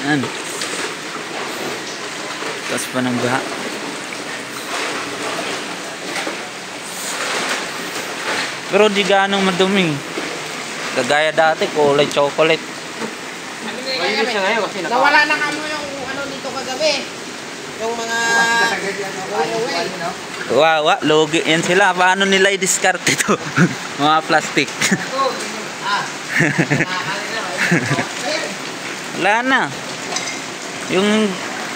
Yan. Taas pa ng baha. Pero di ganong madumi. Kagaya dati, kulay chocolate. Nawala na kamo yung ano dito kagabi. Yung mga Wawa, logi yan sila. Paano nila i-discard ito? Mga plastic. Wala na. Yung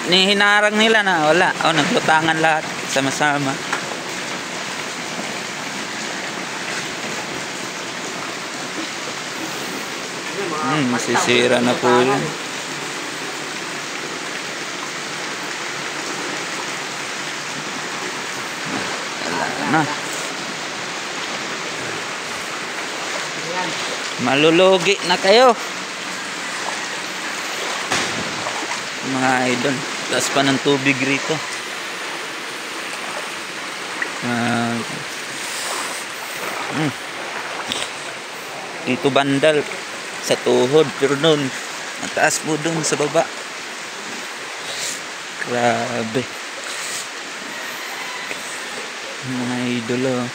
nihinarang nila na wala. Oh, naglutangan lahat sama-sama. Masisira na po yun. Wala na. Malulugi na kayo mga idol. Taas pa ng tubig rito. Dito bandal sa tuhod, pero doon mataas po doon sa baba. Grabe mga idol, oh.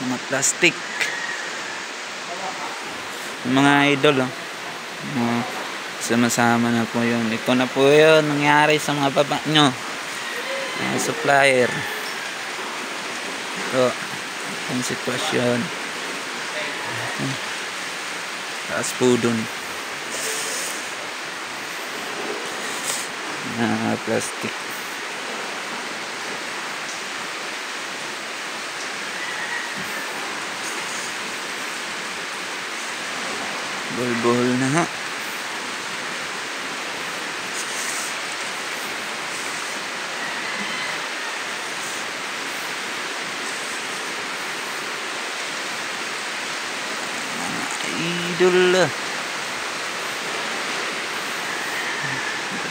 Mga plastic mga idol, oh. Sama-sama na po yun. Ito na po yun nangyari sa mga baba nyo, mga supplier. Ito ang sitwasyon. Taas po dun na plastic. Buhol-buhol na ha. Idol.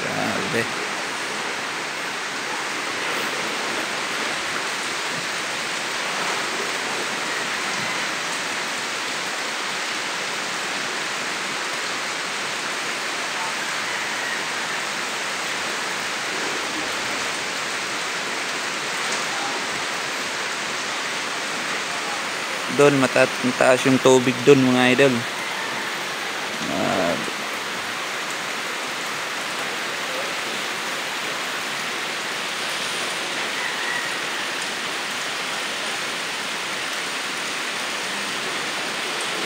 Grabe. Doon mataas yung tubig doon mga idol.